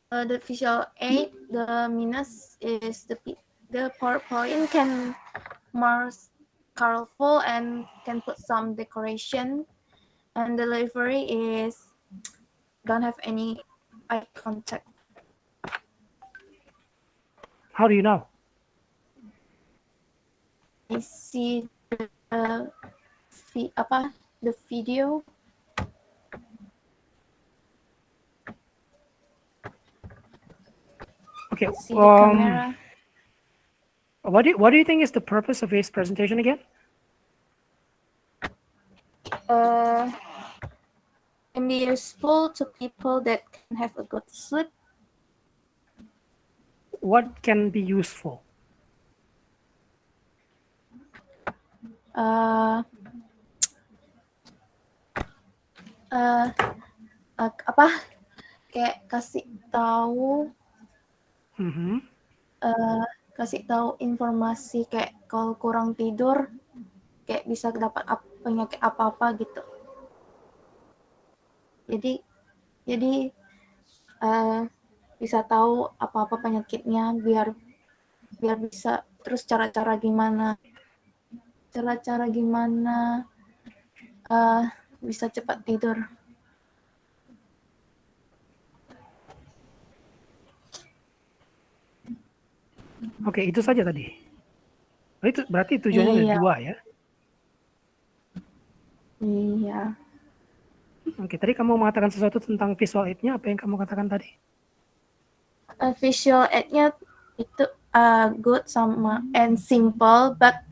The visual aid, the minus is the PowerPoint can more colorful and can put some decoration, and the delivery is don't have any eye contact. How do you know? I see the the video. Okay. See the camera. What do you think is the purpose of his presentation again? Uh, can be useful to people that can have a good sleep. What can be useful? Uh, uh, apa? Kayak Mm-hmm. kasih tahu informasi kayak kalau kurang tidur kayak bisa dapat penyakit apa-apa gitu. Jadi uh, bisa tahu apa-apa penyakitnya biar biar bisa terus cara-cara gimana uh, bisa cepat tidur. Oke, itu saja tadi. Itu berarti tujuannya ada Iya, dua ya. iya. Oke, tadi kamu mengatakan sesuatu tentang visual aid-nya. Apa yang kamu katakan tadi? Visual aid-nya itu good sama and simple, but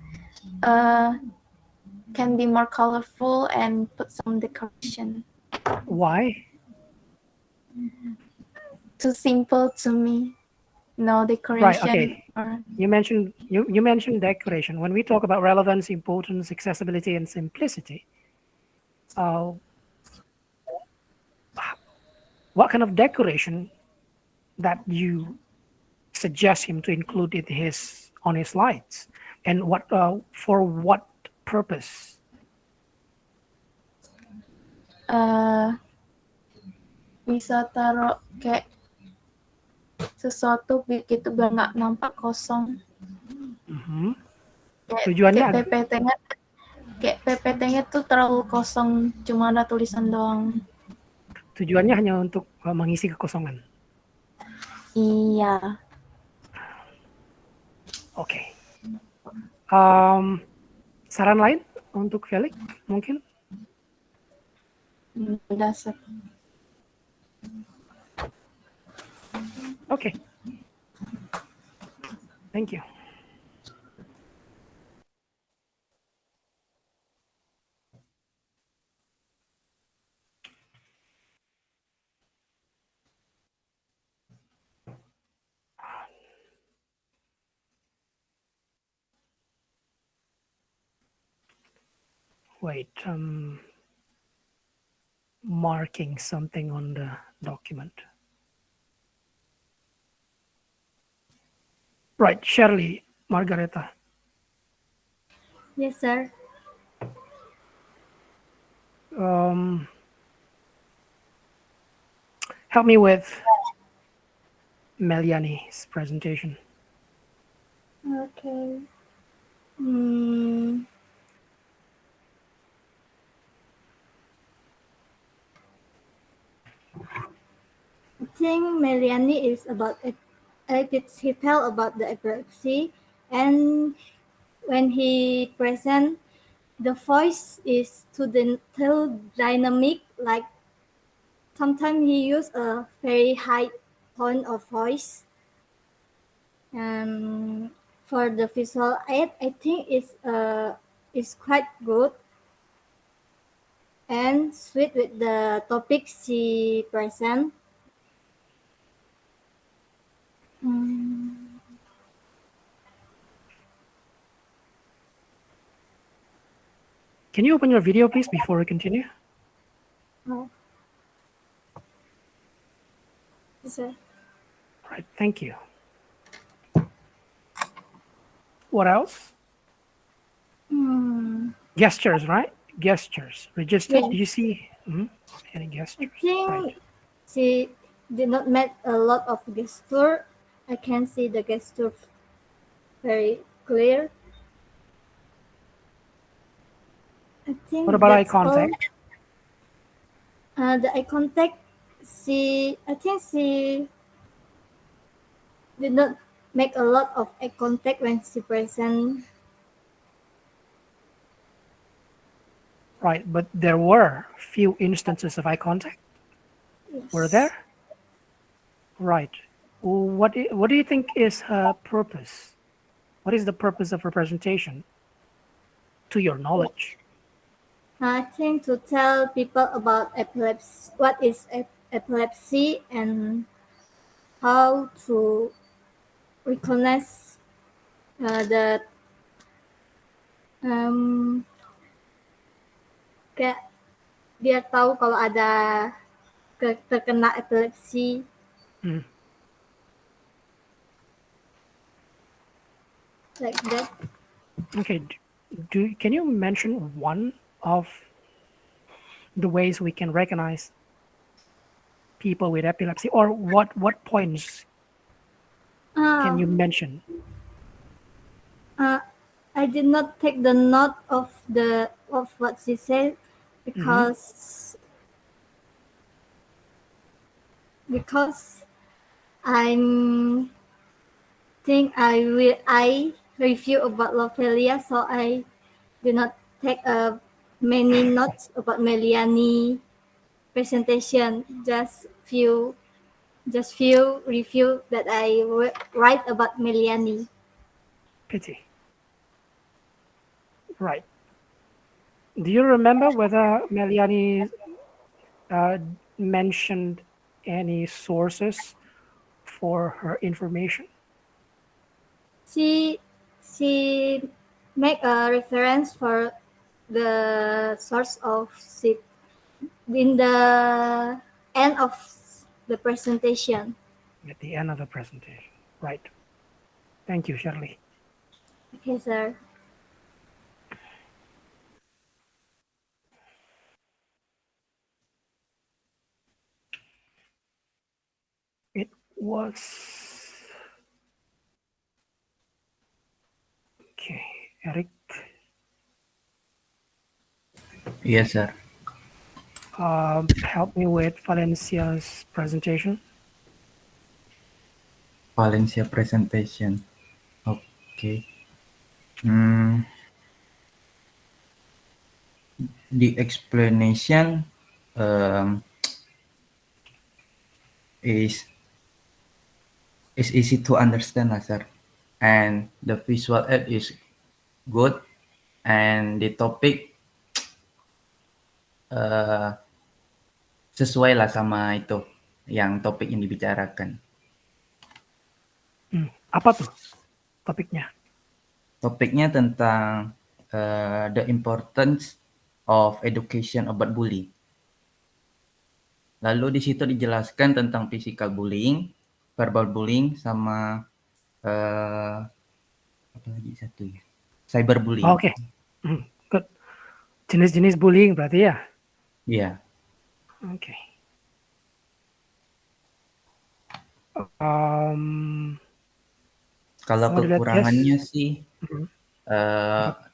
can be more colorful and put some decoration. Why? Too simple to me. No Right. decoration. Okay. You mentioned decoration. When we talk about relevance, importance, accessibility, and simplicity, what kind of decoration that you suggest him to include on his slides, and what for what purpose? Bisa taruh kayak sesuatu gitu biar nggak nampak kosong. Mm-hmm. Kayak, Tujuannya kayak PPT-nya kayak PPT-nya tuh terlalu kosong, cuma ada tulisan doang. tujuannya hanya untuk mengisi kekosongan. Iya. Oke. Saran lain untuk Felix mungkin? Dasar. Okay. Thank you. Wait, marking something on the document. Right, Shirley, Margareta. Yes, sir. Help me with Meliani's presentation. Okay. I think Meliani is about it. He tell about the epilepsy, and when he present, the voice is too dynamic. Like sometimes he use a very high tone of voice. And for the visual aid, I think it's quite good and sweet with the topic she present. Can you open your video, please, before we continue? Oh. Sir. Right, thank you. What else? Gestures, right? Gestures. Registered. Yes. Do you see any I gestures? think Right. she did not make a lot of gesture. I can see the gesture very clear. I What think about eye that's all. contact? The eye contact, I think she did not make a lot of eye contact when she present. Right, but there were few instances of eye contact. Were Yes. there? Right. What do you think is her purpose? What is the purpose of representation, to your knowledge? I think to tell people about epilepsy, what is epilepsy, and how to recognize the um, kayak dia tahu kalau ada terkena epilepsi Mm. like that. Okay. Can you mention one of the ways we can recognize people with epilepsy, or what points can Uh, you mention? uh, I did not take the note of what she said Hmm. because I'm think I review about Lopelia, so I did not take many notes about Meliani presentation. Just few review that I write about Meliani. Pity. Right. Do you remember whether Meliani uh, mentioned any sources for her information? She she make a reference for the source of sheet in the end of the presentation. At the end of the presentation. Right. Thank you, Shirley. Okay, sir. It was okay. Eric, Yes, sir. help me with Valencia's presentation. Valencia presentation. Okay. Hmm, the explanation um, is easy to understand, lah, sir. And the visual aid is good, and the topic uh, sesuai lah sama itu yang topik yang dibicarakan. Apa tuh topiknya? Topiknya tentang the importance of education about bullying. Lalu di situ dijelaskan tentang physical bullying, verbal bullying, sama apa lagi satu ya? Oh, Cyberbullying. oke. Good. Jenis-jenis bullying berarti ya? Iya. Oke. Um, Kalau mau dilihat kekurangannya guys? sih Apa?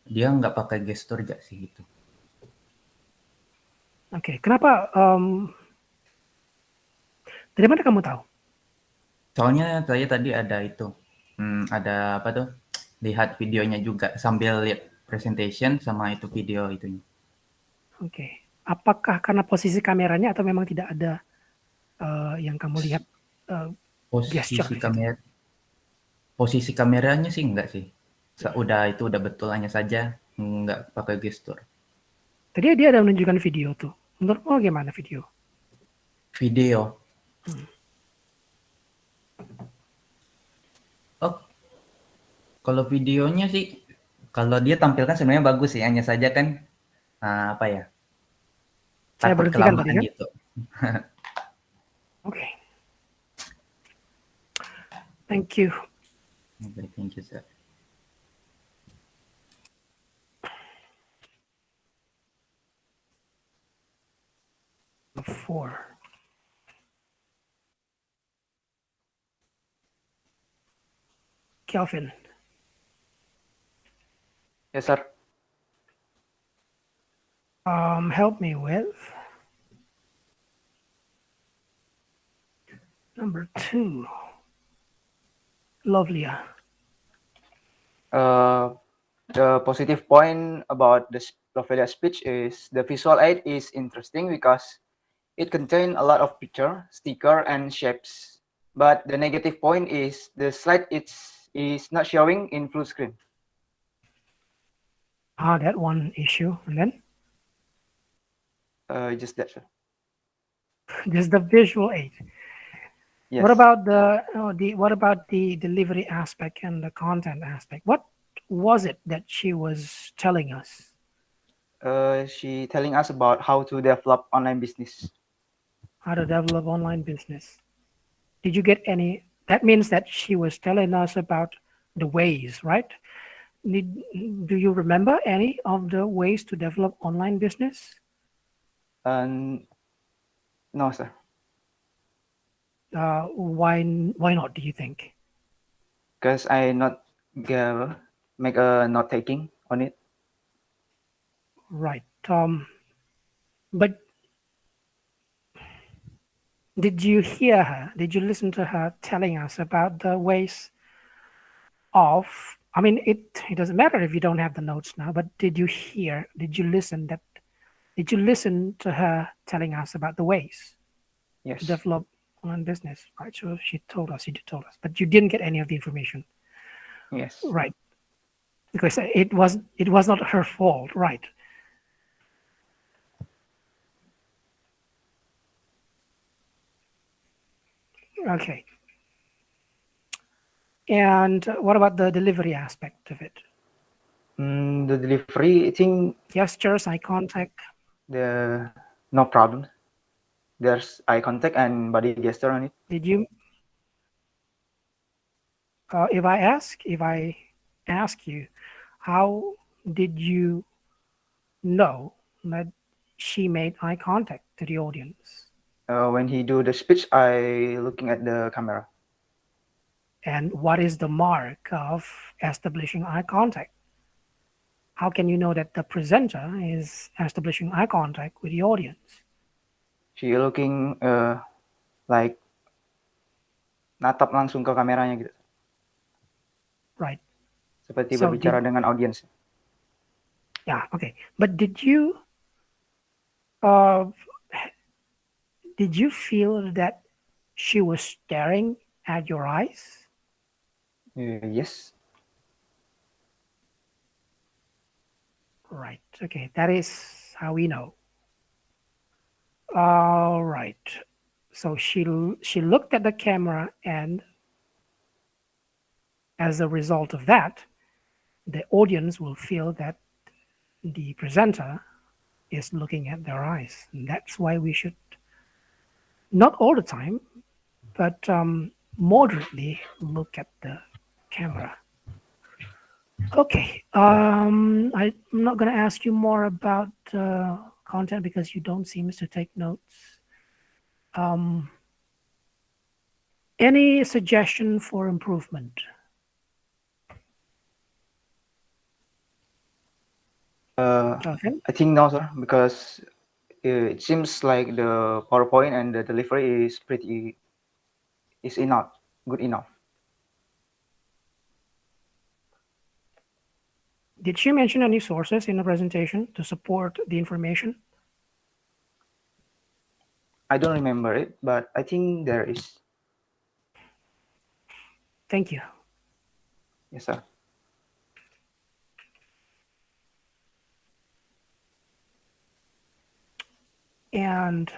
dia nggak pakai gestur gak sih gitu. Oke. Kenapa? Dari mana kamu tahu? Soalnya saya tadi ada itu, ada apa tuh? Lihat videonya juga sambil lihat presentation sama itu video itunya. Oke. Apakah karena posisi kameranya atau memang tidak ada yang kamu lihat gesture Posisi di situ? kamera, posisi kameranya sih enggak sih. Itu udah betul, hanya saja nggak pakai gestur. Tadi dia ada menunjukkan video tuh. Menurutmu gimana video? Video. Oh, kalau videonya sih, kalau dia tampilkan sebenarnya bagus sih, hanya saja kan apa ya? Saya Takut berhentikan tadi kelamaan kan? gitu. Oke. Thank you. Okay, thank you, sir. Four. Kelvin. Yes, sir. Help me with number 2. Lovelier. Uh, the positive point about the Lovelia speech is the visual aid is interesting because it contains a lot of picture, sticker, and shapes. But the negative point is the slide is not showing in full screen. That one issue. And then Just that, sir. there's the visual aid. Yes. What about the delivery aspect and the content aspect? What was it that she was telling us? She telling us about how to develop online business. How to develop online business? Did you get any? That means that she was telling us about the ways, right? Do you remember any of the ways to develop online business? No, sir. Why not? Do you think? Because I not make a note taking on it. Right. But did you hear her? Did you listen to her telling us about the ways of? I mean, it doesn't matter if you don't have the notes now. But did you hear? Did you listen to her telling us about the ways to Yes. develop online business? Right. So she told us. But you didn't get any of the information. Yes. Right. Because it was not her fault. Right. Okay. And what about the delivery aspect of it? The delivery, I think Gestures, eye contact. the no problem. There's eye contact and body gesture on it. Did you? If I ask you, how did you know that she made eye contact to the audience? When he do the speech, I looking at the camera. And what is the mark of establishing eye contact? How can you know that the presenter is establishing eye contact with the audience? She looking like natap langsung ke kameranya gitu. Right. Seperti So berbicara dengan audiens. Yeah, okay. But uh, did you feel that she was staring at your eyes? Yes. Right. Okay. That is how we know. All right. So she looked at the camera, and as a result of that, the audience will feel that the presenter is looking at their eyes. And that's why we should, not all the time, but moderately look at the camera. Okay. I'm not going to ask you more about content because you don't seem to take notes. Any suggestion for improvement? Kelvin? I think no, sir, because it seems like the PowerPoint and the delivery is enough, good enough. Did she mention any sources in the presentation to support the information? I don't remember it, but I think there is. Thank you. Yes, sir. And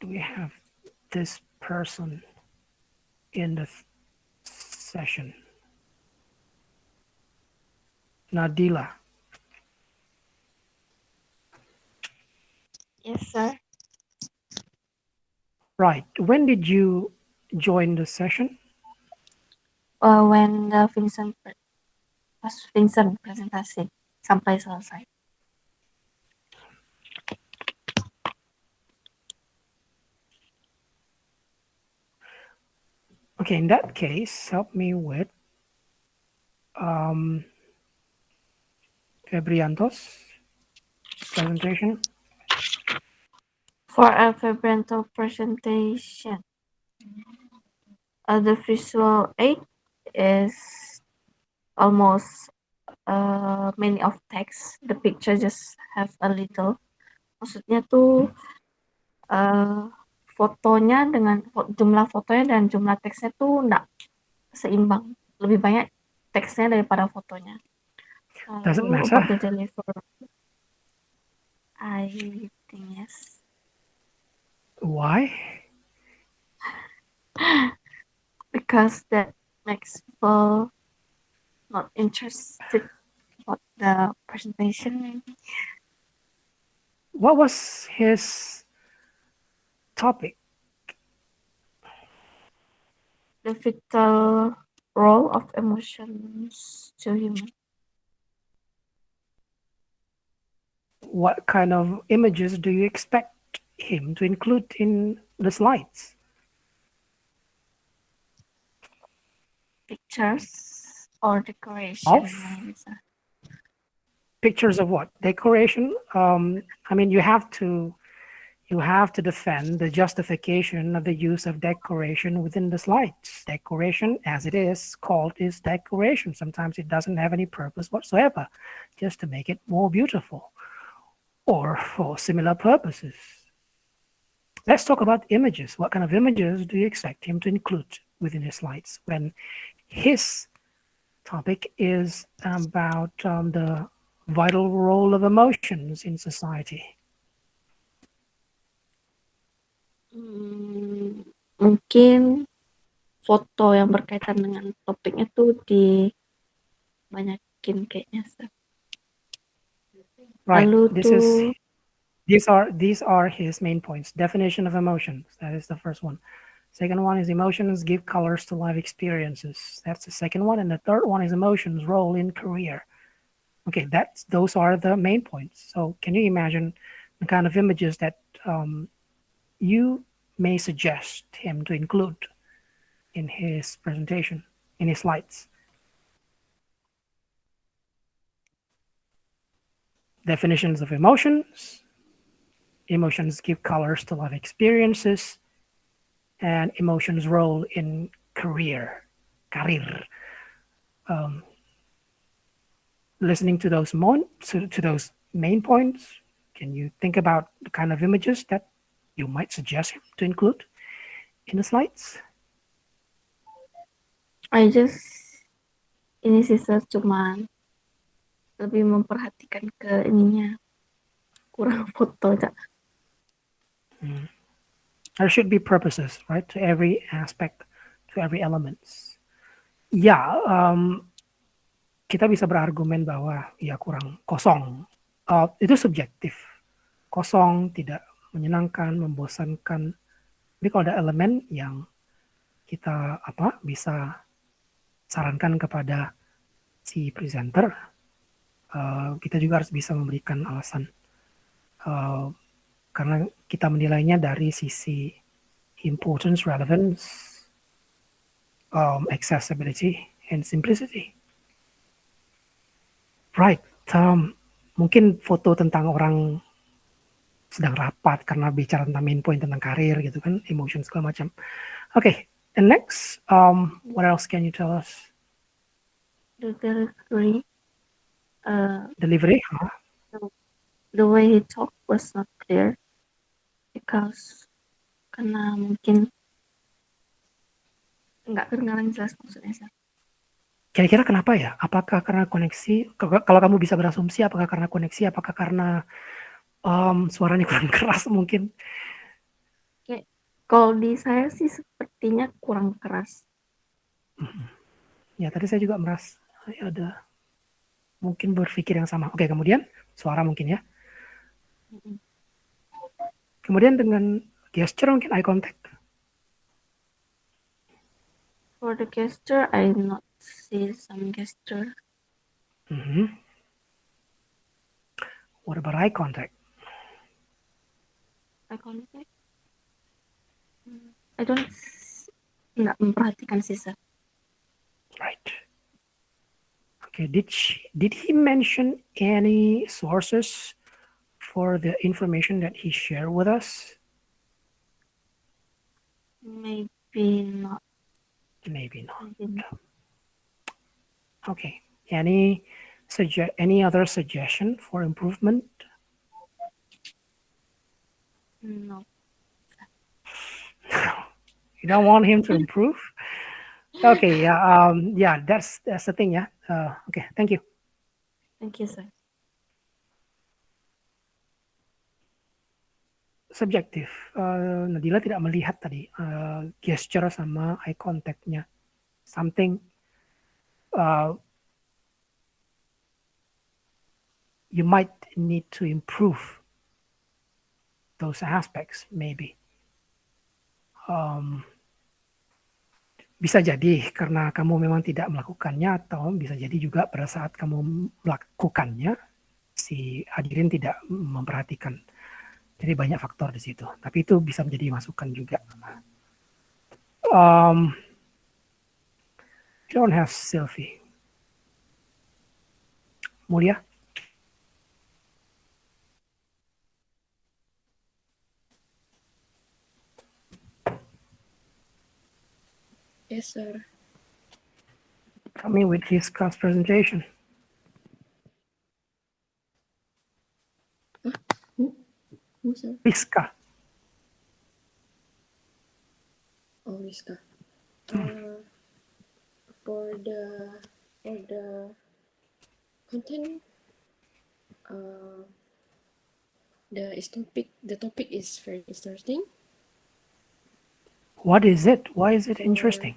do we have this person in the session? Nadila. Yes, sir. Right. When did you join the session? When the Vincent presentasi sampai selesai. Okay, in that case, help me with um, Febrianto's presentation. For a Fabrental presentation, the visual aid is almost many of text. The picture just have a little. Maksudnya tuh fotonya dengan jumlah fotonya dan jumlah teksnya tuh enggak seimbang. Lebih banyak teksnya daripada fotonya. Does it Lalu matter? about the deliver, I think yes. Why? Because that makes people not interested about the presentation maybe. What was his topic? The vital role of emotions to human. What kind of images do you expect him to include in the slides? Pictures or decoration Of? maybe. Pictures of what? Decoration? I mean, you have to defend the justification of the use of decoration within the slides. Decoration, as it is called, is decoration. Sometimes it doesn't have any purpose whatsoever, just to make it more beautiful or for similar purposes. Let's talk about images. What kind of images do you expect him to include within his slides when his topic is about the vital role of emotions in society? Mungkin foto yang berkaitan dengan topiknya tuh dibanyakin kayaknya. Right. Lalu tuh These are his main points. Definition of emotions. That is the first one. Second one is emotions give colors to life experiences. That's the second one. And the third one is emotions role in career. Okay, those are the main points. So can you imagine the kind of images that you may suggest him to include in his presentation, in his slides? Definitions of emotions. Emotions give colors to life experiences, and emotions role in career. Listening to those to those main points, can you think about the kind of images that you might suggest him to include in the slides? I just ini sih cuman lebih memperhatikan ke ininya, kurang foto Cak. There should be purposes, right, to every aspect, to every elements. Ya, kita bisa berargumen bahwa ya kurang kosong. Itu subjektif. Kosong, tidak menyenangkan, membosankan. Tapi kalau ada elemen yang kita bisa sarankan kepada si presenter, kita juga harus bisa memberikan alasan. Karena kita menilainya dari sisi importance, relevance, accessibility, and simplicity. Right. Mungkin foto tentang orang sedang rapat karena bicara tentang main point tentang karir gitu kan, emotion segala macam. Okay, and next, what else can you tell us? The delivery, Delivery, huh? the way he talked was not clear because karena mungkin nggak kedengaran jelas maksudnya sih. Kira-kira kenapa ya? Apakah karena koneksi? Kalau kamu bisa berasumsi, apakah karena koneksi? Apakah karena suaranya kurang keras mungkin? Kayak kalau di saya sih sepertinya kurang keras. Ya, tadi saya juga merasa ada mungkin berpikir yang sama. Oke, kemudian suara mungkin ya. Kemudian dengan gesture mungkin eye contact. For the gesture, I not see some gesture. What about eye contact? Eye contact? I don't nggak memperhatikan sih, Sir. Right. Okay. Did he mention any sources for the information that he shared with us? Maybe not. Maybe not. Maybe not. Okay. Any other suggestion for improvement? No. You don't want him to improve? Okay. Yeah. That's the thing. Yeah. Okay. Thank you. Thank you, Sir. Subjektif. Nadila tidak melihat tadi gesture sama eye contact-nya. Something you might need to improve those aspects, maybe. Bisa jadi karena kamu memang tidak melakukannya, atau bisa jadi juga pada saat kamu melakukannya, si hadirin tidak memperhatikan. Jadi banyak faktor di situ. Tapi itu bisa menjadi masukan juga. Don't have Sylvie. Mulia? Yes, sir. Coming with his class presentation. Who, sir? Rizka. Oh, Rizka. For the content, the topic is very interesting. What is it? Why is it interesting?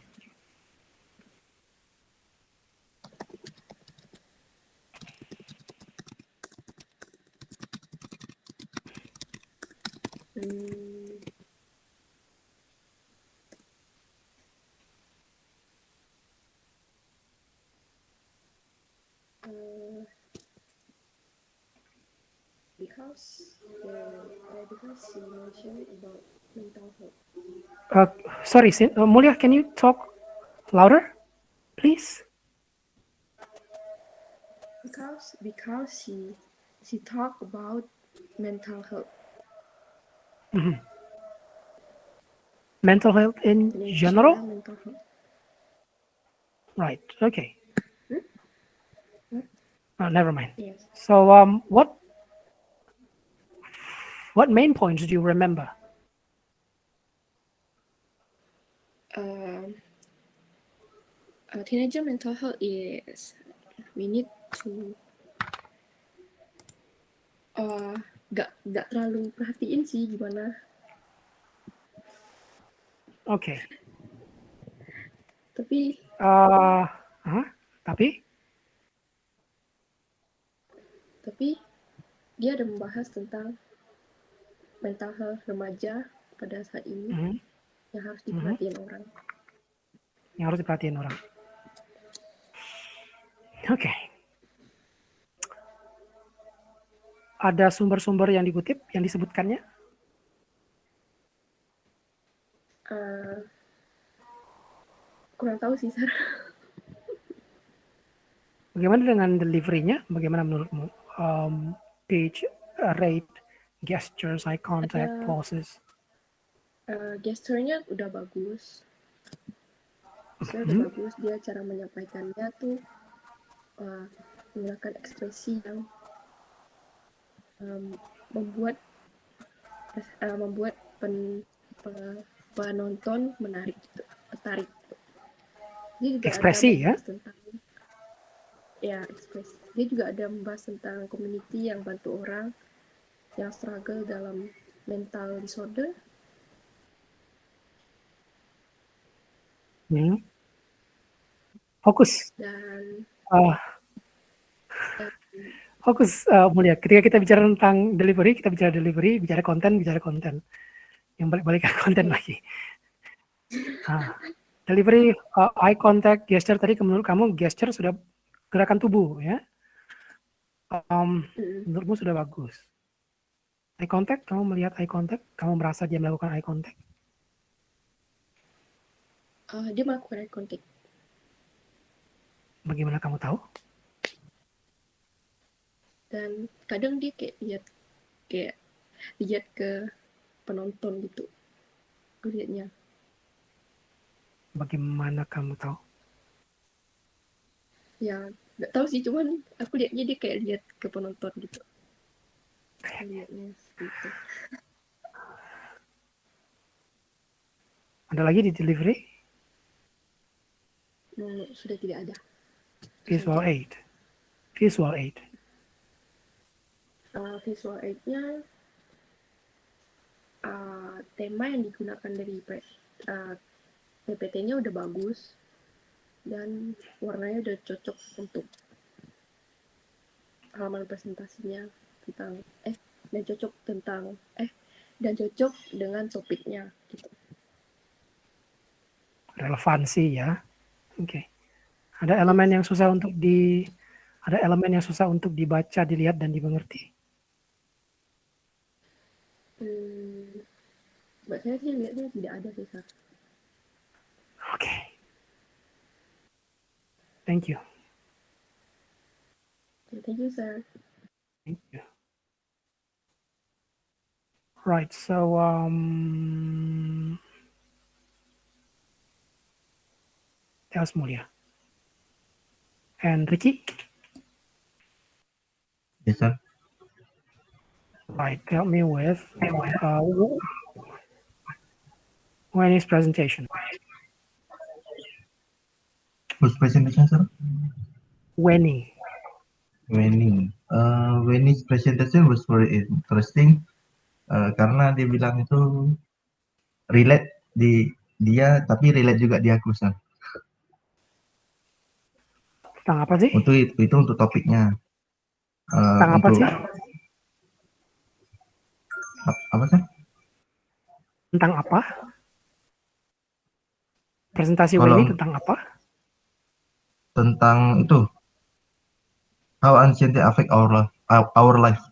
Because you mentioned about mental health. Sorry, Mulia, can you talk louder, please? Because she talked about mental health. Mental health in general? Mental health. Right. Okay. Oh, never mind. Yes. So, what main points do you remember? Teenager mental health is we need to gak terlalu perhatiin sih gimana. Okay. Tapi dia ada membahas tentang mental health remaja pada saat ini yang harus diperhatiin orang. Yang harus diperhatiin orang. Oke. Okay. Ada sumber-sumber yang dikutip, yang disebutkannya? Kurang tahu sih, Sir. Bagaimana dengan delivery-nya? Bagaimana menurutmu? Pitch, rate, gestures, eye contact, poses. Gesturnya udah bagus. Udah bagus, dia cara menyampaikannya tuh menggunakan ekspresi yang membuat penonton tertarik. Dia juga ekspresi ada ya? Tentang, ya, ekspresi. Dia juga ada membahas tentang community yang bantu orang yang struggle dalam mental disorder. Fokus. Dan fokus, Mulia. Ketika kita bicara tentang delivery, kita bicara delivery, bicara konten. Yang balik-balik ke konten lagi. Delivery, eye contact, gesture tadi menurut kamu gesture sudah gerakan tubuh ya? Menurutmu sudah bagus. Eye contact, kamu melihat eye contact, kamu merasa dia melakukan eye contact? Dia melakukan eye contact. Bagaimana kamu tahu? Dan kadang dia kayak lihat ke penonton gitu. Aku lihatnya. Bagaimana kamu tahu? Ya, nggak tahu sih, cuman aku lihatnya dia kayak lihat ke penonton gitu. Lihatnya gitu. Ada lagi di delivery? Sudah tidak ada. Visual aid. Visual aid. Visual aid-nya tema yang digunakan dari PPT-nya udah bagus dan warnanya udah cocok untuk halaman presentasinya tentang dan cocok dengan topiknya gitu. Relevansi ya. Oke. Ada elemen yang susah untuk dibaca, dilihat dan dimengerti. Mbak saya sih lihatnya tidak ada sih, Sar. Oke. Thank you. Thank you, sir. Thank you. Right, so that was Mulia. And Ricky? Yes, sir. Right, help me with Wendy's presentation. Whose presentation, sir? Wenny. Wenny's presentation was very interesting karena dia bilang itu relate di dia tapi relate juga di aku, sir. Tentang apa sih? Itu untuk topiknya. Tentang apa sih? Apa sih? Tentang apa? Presentasi Kalau Wenny tentang apa? Tentang itu how anxiety affect our life.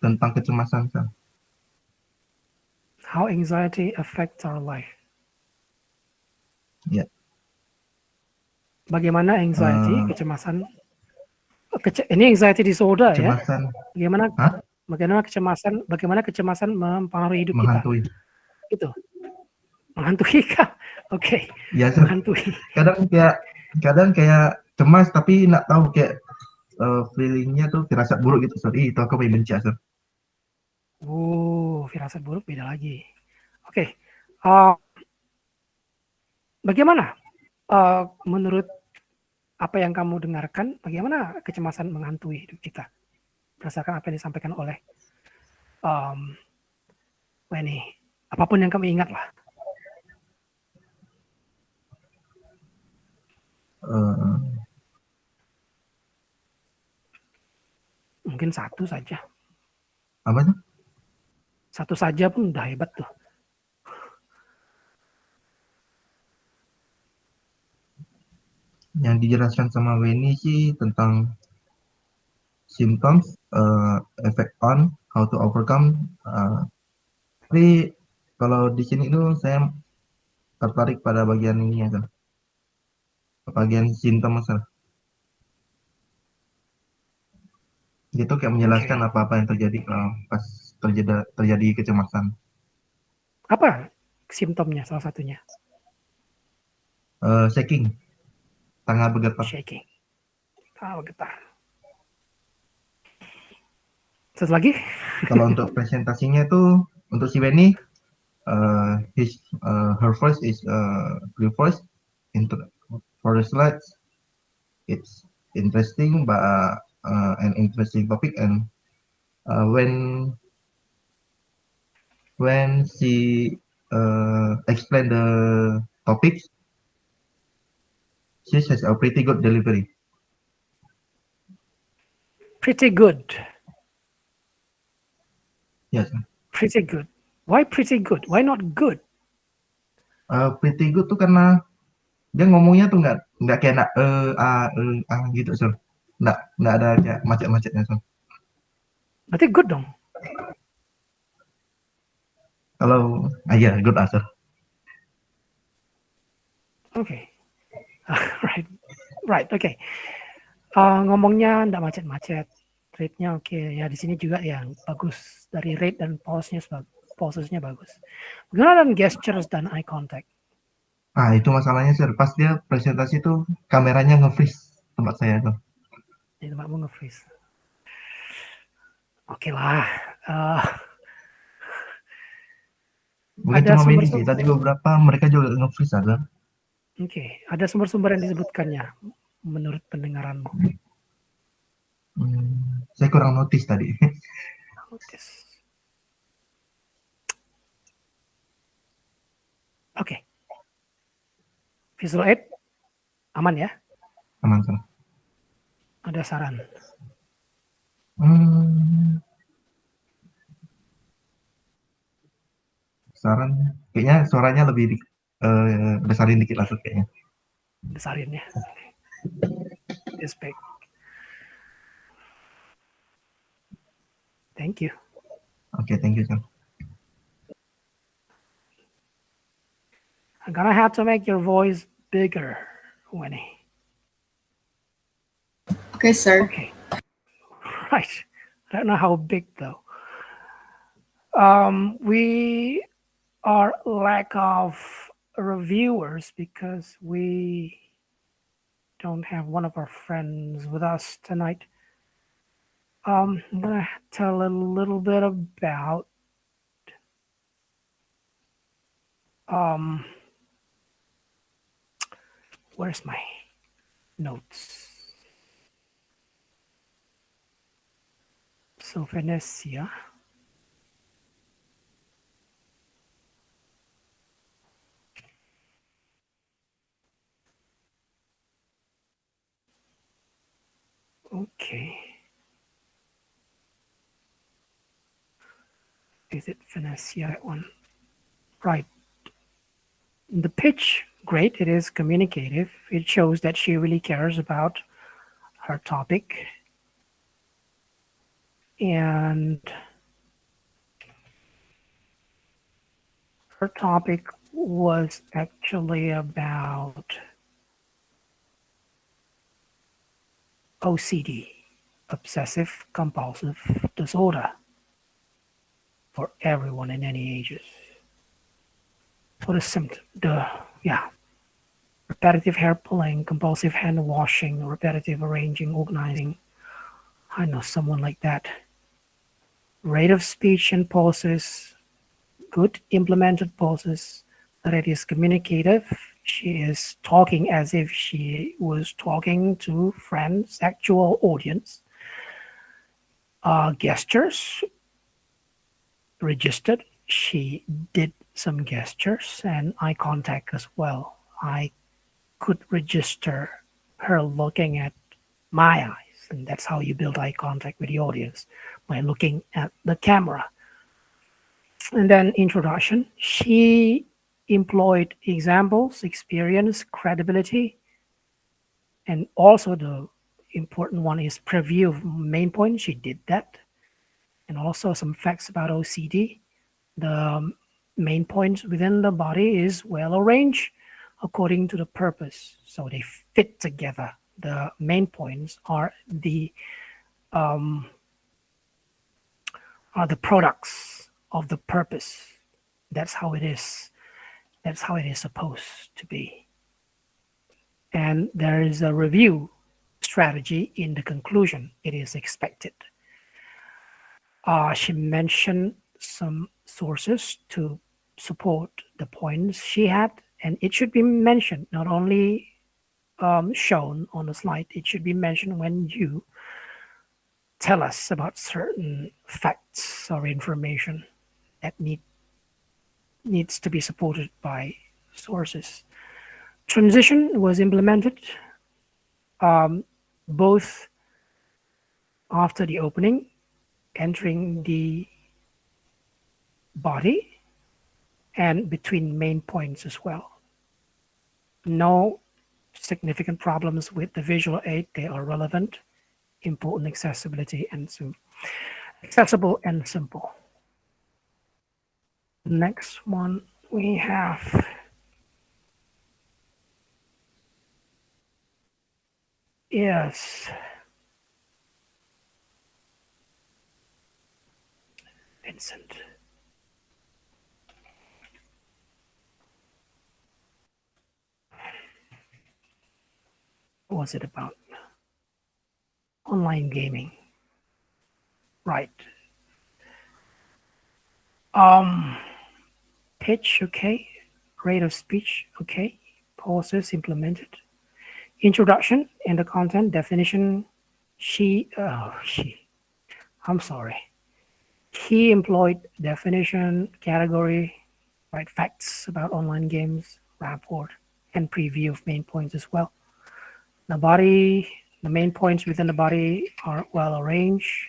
Tentang kecemasan, sir. How anxiety affects our life. Ya. Yeah. Bagaimana anxiety, kecemasan, ini anxiety disorder kecemasan, ya? Bagaimana kecemasan mempengaruhi hidup menghantui. kita? Gitu. Menghantui kah? Oke. Ya, sir. Menghantui. Kadang kayak cemas tapi nggak tahu kayak feelingnya tuh firasat buruk gitu, sir. Itu aku paling benci, sir. Firasat buruk beda lagi. Oke. Bagaimana menurut apa yang kamu dengarkan, bagaimana kecemasan menghantui hidup kita? Berdasarkan apa yang disampaikan oleh Wenny. Apapun yang kamu ingat lah. Mungkin satu saja. Apa tuh? Satu saja pun udah hebat tuh. Yang dijelaskan sama Wenny sih tentang symptoms, effect on, how to overcome. Tapi kalau di sini tuh saya tertarik pada bagian ini ya, sir. Bagian simptom, sir. Itu kayak menjelaskan apa-apa yang terjadi kalau pas terjadi kecemasan. Apa simptomnya salah satunya? Shaking, tangan bergetar. Shaking, tangan bergetar. Satu lagi? Kalau untuk presentasinya tuh untuk si Benny, her voice is blue voice. For the slides, it's interesting, but an interesting topic. And when she explain the topics, she has a pretty good delivery. Pretty good. Yes. Pretty good. Why pretty good? Why not good? Pretty good tuh karena dia ngomongnya tuh nggak kayak gitu, sir. Nggak ada kayak macet-macetnya, sir. Berarti good dong. Kalau yeah, good answer. Okay. Right. Right. Okay. Ngomongnya nggak macet-macet. Rate-nya oke. Ya di sini juga yang bagus. Dari rate dan pulse-nya bagus. Bagaimana dengan gestures dan eye contact? Ah, itu masalahnya sir. Pas dia presentasi tuh kameranya nge-freeze tempat saya tuh. Di tempatmu nge-freeze. Oke lah. Eh, Bukan ada cuma Wendy sumber-sumber. sih, tadi beberapa mereka juga nge-freeze ada. Oke, ada sumber-sumber yang disebutkannya menurut pendengaranmu. Saya kurang notice tadi. Notice. Oke. Visual aid aman ya? Aman sir. Ada saran? Saran, kayaknya suaranya lebih besarin dikit lah tuh kayaknya. Besarin ya. This big. Thank you. Oke, thank you sir. I'm gonna have to make your voice bigger, Winnie. Okay, sir. Okay. Right. I don't know how big though. We are lack of reviewers because we don't have one of our friends with us tonight. I'm gonna tell a little bit about where's my notes? So Venecia. Okay. Is it Venecia, that one? Right. The pitch, great. It is communicative. It shows that she really cares about her topic. And her topic was actually about OCD, obsessive compulsive disorder, for everyone in any ages. So the symptom, repetitive hair pulling, compulsive hand washing, repetitive arranging, organizing. I know someone like that. Rate of speech and pauses, good implemented pauses, that it is communicative. She is talking as if she was talking to friends, actual audience. Gestures, registered. She did some gestures and eye contact as well. I could register her looking at my eyes, and that's how you build eye contact with the audience, by looking at the camera. And then introduction, she employed examples, experience, credibility, and also the important one is preview of main point. She did that. And also some facts about OCD. The main points within the body is well arranged according to the purpose. So they fit together. The main points are the products of the purpose. That's how it is. That's how it is supposed to be. And there is a review strategy in the conclusion. It is expected. She mentioned some sources to support the points she had, and it should be mentioned, not only shown on the slide. It should be mentioned when you tell us about certain facts or information that needs to be supported by sources. Transition was implemented both after the opening, entering the body, and between main points as well. No significant problems with the visual aid. They are relevant, important, accessibility, and accessible and simple. Next one we have is Vincent. What was it about? Online gaming. Right. Pitch, okay. Rate of speech, okay. Pauses implemented. Introduction and the content definition. I'm sorry. He employed definition, category, right? Facts about online games, rapport, and preview of main points as well. The main points within the body are well arranged.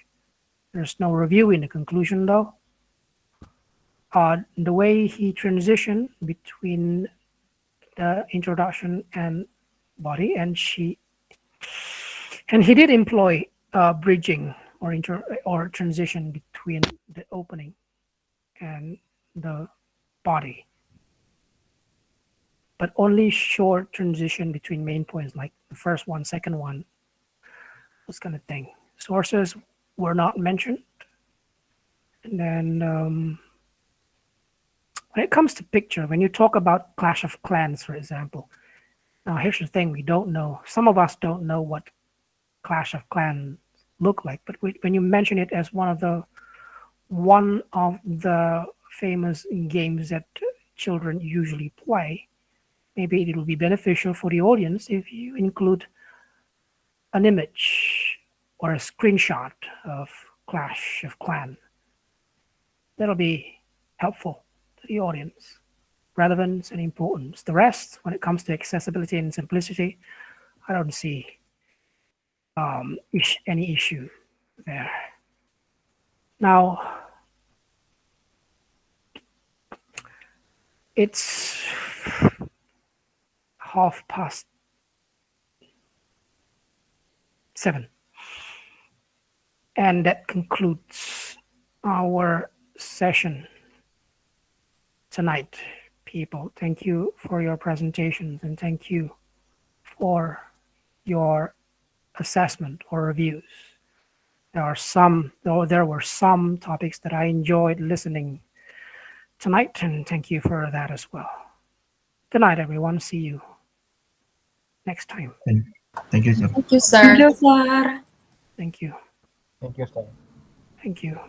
There's no review in the conclusion though. The way he transitioned between the introduction and body, and he did employ bridging or transition between the opening and the body, but only short transition between main points, like the first one, second one, this kind of thing. Sources were not mentioned. And then when it comes to picture, when you talk about Clash of Clans, for example, now here's the thing: we don't know. Some of us don't know what Clash of Clans look like, but when you mention it as one of the famous games that children usually play, maybe it will be beneficial for the audience if you include an image or a screenshot of Clash of Clans. That'll be helpful to the audience. Relevance and importance. The rest, when it comes to accessibility and simplicity, I don't see any issue there. Now, it's 7:30, and that concludes our session tonight, people. Thank you for your presentations, and thank you for your assessment or reviews. There were some topics that I enjoyed listening tonight, and thank you for that as well. Good night, everyone. See you next time. Thank you, sir. Thank you, sir. Thank you, sir. Thank you. Thank you, sir. Thank you.